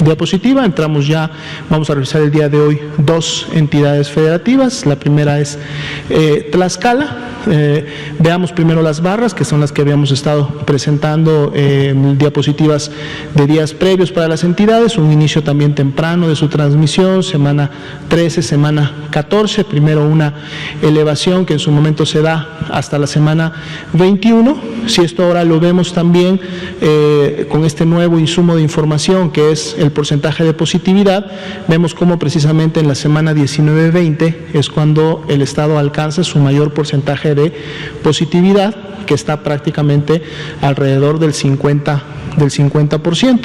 diapositiva. Entramos ya, vamos a revisar el día de hoy 2 entidades federativas. La primera es Tlaxcala. Veamos primero las barras, que son las que habíamos estado presentando en diapositivas de días previos para las entidades. Un inicio también temprano de su transmisión, semana 13, semana 14. Primero una elevación que en su momento se da hasta la semana 21. Si esto ahora lo vemos también con este nuevo insumo de información que es el porcentaje de positividad, vemos cómo precisamente en la semana 19-20 es cuando el Estado alcanza su mayor porcentaje de positividad, que está prácticamente alrededor del 50%.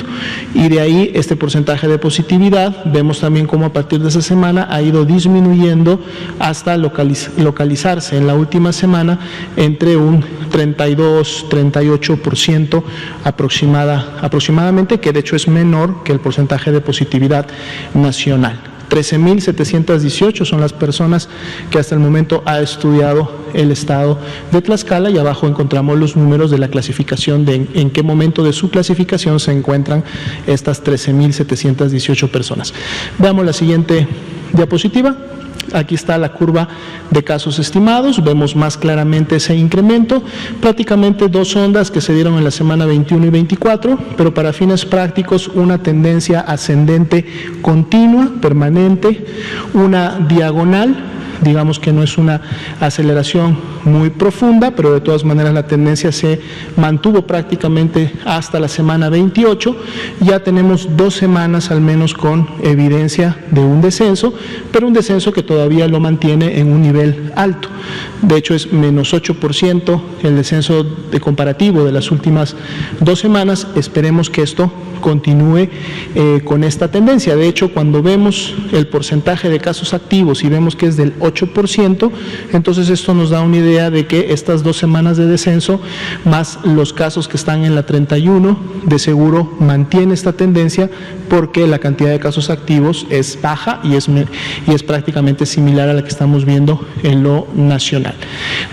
Y de ahí este porcentaje de positividad, vemos también cómo a partir de esa semana ha ido disminuyendo hasta localizarse en la última semana entre un 32-38% aproximadamente, que de hecho es menor que el porcentaje de positividad nacional. 13.718 son las personas que hasta el momento ha estudiado el estado de Tlaxcala, y abajo encontramos los números de la clasificación, de en qué momento de su clasificación se encuentran estas 13.718 personas. Veamos la siguiente diapositiva. Aquí está la curva de casos estimados, vemos más claramente ese incremento, prácticamente 2 ondas que se dieron en la semana 21 y 24, pero para fines prácticos una tendencia ascendente continua, permanente, una diagonal. Digamos que no es una aceleración muy profunda, pero de todas maneras la tendencia se mantuvo prácticamente hasta la semana 28. Ya tenemos 2 semanas al menos con evidencia de un descenso, pero un descenso que todavía lo mantiene en un nivel alto. De hecho es menos 8% el descenso de comparativo de las últimas 2 semanas. Esperemos que esto continúe con esta tendencia. De hecho, cuando vemos el porcentaje de casos activos y vemos que es del 8%, entonces esto nos da una idea de que estas 2 semanas de descenso, más los casos que están en la 31, de seguro mantiene esta tendencia, porque la cantidad de casos activos es baja y es prácticamente similar a la que estamos viendo en lo nacional.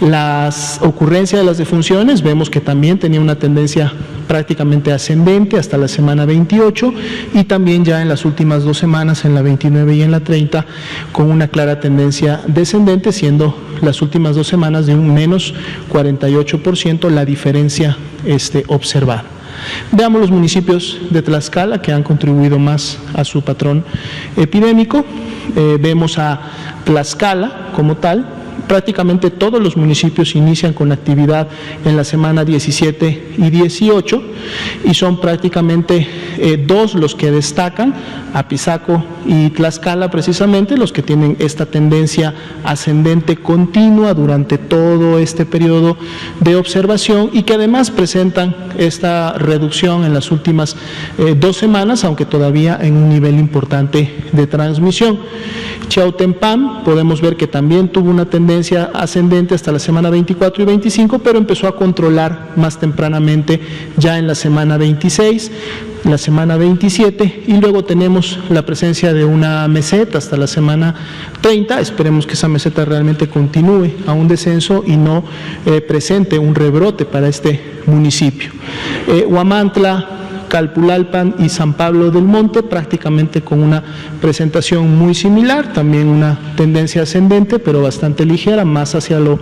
Las ocurrencias de las defunciones, vemos que también tenía una tendencia prácticamente ascendente hasta la semana 28, y también ya en las últimas 2 semanas, en la 29 y en la 30, con una clara tendencia descendente, siendo las últimas 2 semanas de un menos 48% la diferencia observada. Veamos los municipios de Tlaxcala que han contribuido más a su patrón epidémico. Vemos a Tlaxcala como tal. Prácticamente todos los municipios inician con actividad en la semana 17 y 18, y son prácticamente 2 los que destacan, Apizaco y Tlaxcala precisamente, los que tienen esta tendencia ascendente continua durante todo este periodo de observación, y que además presentan esta reducción en las últimas 2 semanas, aunque todavía en un nivel importante de transmisión. Chiautempan, podemos ver que también tuvo una tendencia ascendente hasta la semana 24 y 25, pero empezó a controlar más tempranamente ya en la semana 26, la semana 27, y luego tenemos la presencia de una meseta hasta la semana 30. Esperemos que esa meseta realmente continúe a un descenso y no presente un rebrote para este municipio. Huamantla, Calpulalpan y San Pablo del Monte prácticamente con una presentación muy similar, también una tendencia ascendente pero bastante ligera, más hacia lo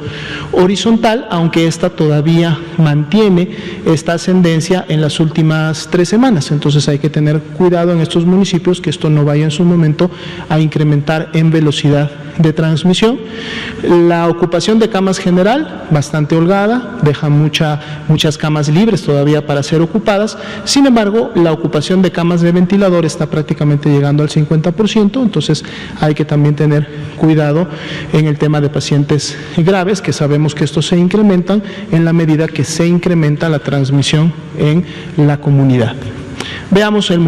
horizontal, aunque esta todavía mantiene esta ascendencia en las últimas 3 semanas. Entonces hay que tener cuidado en estos municipios que esto no vaya en su momento a incrementar en velocidad de transmisión. La ocupación de camas general bastante holgada, deja muchas camas libres todavía para ser ocupadas. Sin embargo, la ocupación de camas de ventilador está prácticamente llegando al 50%, entonces hay que también tener cuidado en el tema de pacientes graves, que sabemos que estos se incrementan en la medida que se incrementa la transmisión en la comunidad. Veamos el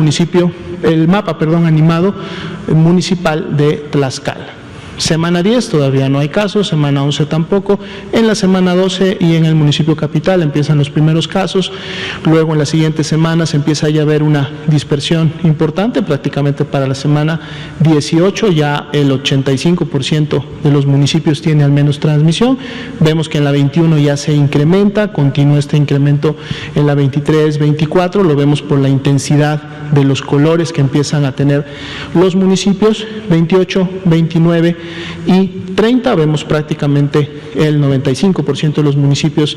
mapa animado municipal de Tlaxcala. Semana 10 todavía no hay casos, semana 11 tampoco, en la semana 12 y en el municipio capital empiezan los primeros casos, luego en las siguientes semanas empieza ya a haber una dispersión importante, prácticamente para la semana 18 ya el 85% de los municipios tiene al menos transmisión, vemos que en la 21 ya se incrementa, continúa este incremento en la 23, 24, lo vemos por la intensidad de los colores que empiezan a tener los municipios, 28, 29 y 30, vemos prácticamente el 95% de los municipios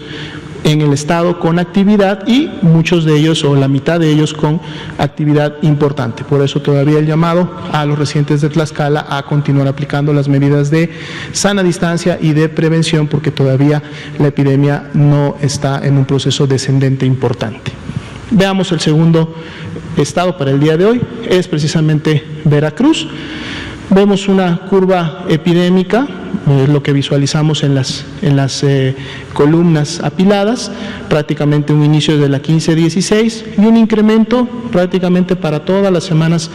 en el estado con actividad y muchos de ellos o la mitad de ellos con actividad importante. Por eso todavía el llamado a los residentes de Tlaxcala a continuar aplicando las medidas de sana distancia y de prevención porque todavía la epidemia no está en un proceso descendente importante. Veamos el segundo estado para el día de hoy, es precisamente Veracruz. Vemos una curva epidémica, lo que visualizamos en las columnas apiladas, prácticamente un inicio de la 15-16 y un incremento prácticamente para todas las semanas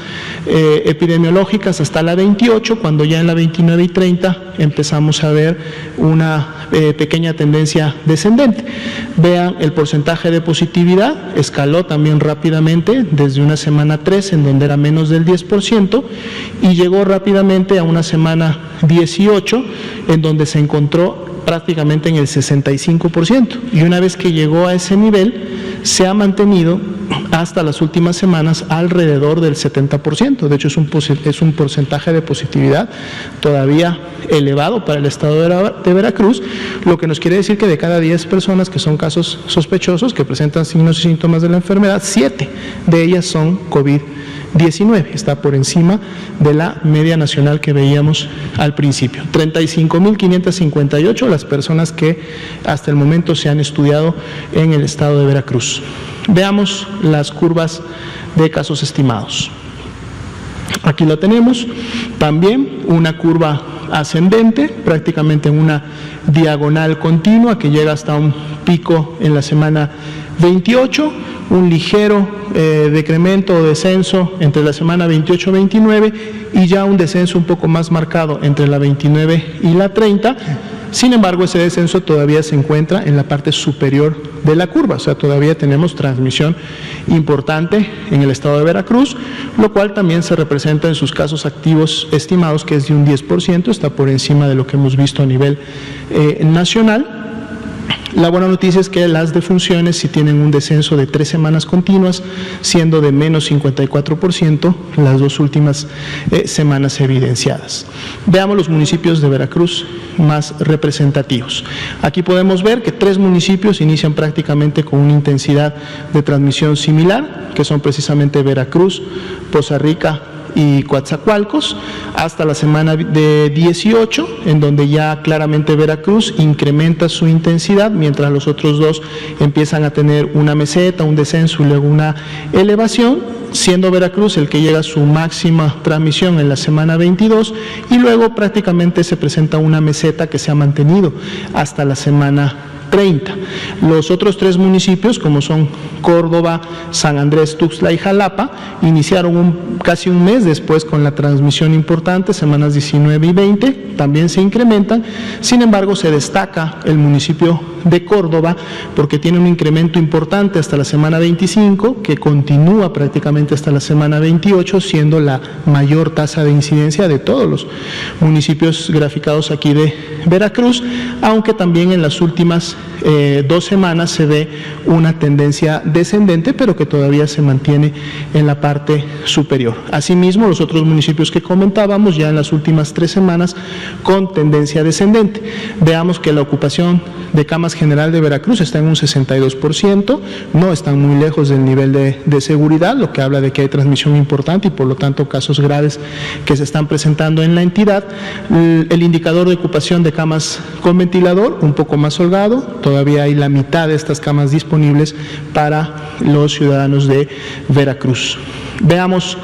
epidemiológicas hasta la 28, cuando ya en la 29 y 30 empezamos a ver una pequeña tendencia descendente. Vean el porcentaje de positividad, escaló también rápidamente desde una semana 3 en donde era menos del 10% y llegó rápidamente a una semana 18 en donde se encontró prácticamente en el 65% y una vez que llegó a ese nivel se ha mantenido hasta las últimas semanas alrededor del 70%, de hecho es un porcentaje de positividad todavía elevado para el estado de Veracruz, lo que nos quiere decir que de cada 10 personas que son casos sospechosos que presentan signos y síntomas de la enfermedad, 7 de ellas son COVID-19, está por encima de la media nacional que veíamos al principio. 35.558 las personas que hasta el momento se han estudiado en el estado de Veracruz. Veamos las curvas de casos estimados. Aquí lo tenemos, también una curva ascendente, prácticamente en una diagonal continua que llega hasta un pico en la semana 28, un ligero decremento o descenso entre la semana 28-29 y ya un descenso un poco más marcado entre la 29 y la 30. Sin embargo, ese descenso todavía se encuentra en la parte superior de la curva, o sea, todavía tenemos transmisión importante en el estado de Veracruz, lo cual también se representa en sus casos activos estimados, que es de un 10%, está por encima de lo que hemos visto a nivel nacional. La buena noticia es que las defunciones sí tienen un descenso de 3 semanas continuas, siendo de menos 54% las 2 últimas semanas evidenciadas. Veamos los municipios de Veracruz más representativos. Aquí podemos ver que 3 municipios inician prácticamente con una intensidad de transmisión similar, que son precisamente Veracruz, Poza Rica y Coatzacoalcos, hasta la semana de 18, en donde ya claramente Veracruz incrementa su intensidad, mientras los otros 2 empiezan a tener una meseta, un descenso y luego una elevación, siendo Veracruz el que llega a su máxima transmisión en la semana 22 y luego prácticamente se presenta una meseta que se ha mantenido hasta la semana 30. Los otros 3 municipios, como son Córdoba, San Andrés, Tuxtla y Jalapa, iniciaron casi un mes después con la transmisión importante, semanas 19 y 20, también se incrementan. Sin embargo, se destaca el municipio de Córdoba porque tiene un incremento importante hasta la semana 25, que continúa prácticamente hasta la semana 28, siendo la mayor tasa de incidencia de todos los municipios graficados aquí de Veracruz, aunque también en las últimas 2 semanas se ve una tendencia descendente, pero que todavía se mantiene en la parte superior. Asimismo, los otros municipios que comentábamos ya en las últimas 3 semanas con tendencia descendente. Veamos que la ocupación de camas general de Veracruz está en un 62%, no están muy lejos del nivel de seguridad, lo que habla de que hay transmisión importante y por lo tanto casos graves que se están presentando en la entidad. El indicador de ocupación de camas con ventilador, un poco más holgado, todavía hay la mitad de estas camas disponibles para los ciudadanos de Veracruz. Veamos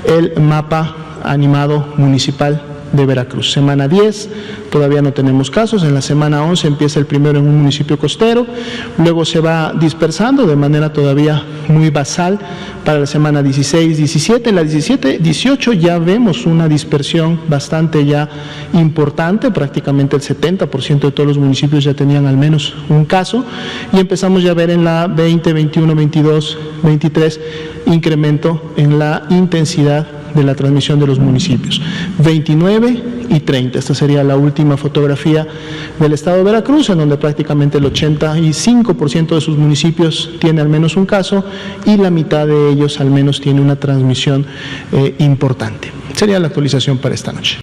el mapa animado municipal de Veracruz. Semana 10, todavía no tenemos casos. En la semana 11 empieza el primero en un municipio costero, luego se va dispersando de manera todavía muy basal para la semana 16, 17. En la 17, 18 ya vemos una dispersión bastante ya importante, prácticamente el 70% de todos los municipios ya tenían al menos un caso, y empezamos ya a ver en la 20, 21, 22, 23 incremento en la intensidad de la transmisión de los municipios. 29 y 30, esta sería la última fotografía del estado de Veracruz, en donde prácticamente el 85% de sus municipios tiene al menos un caso y la mitad de ellos al menos tiene una transmisión importante. Sería la actualización para esta noche.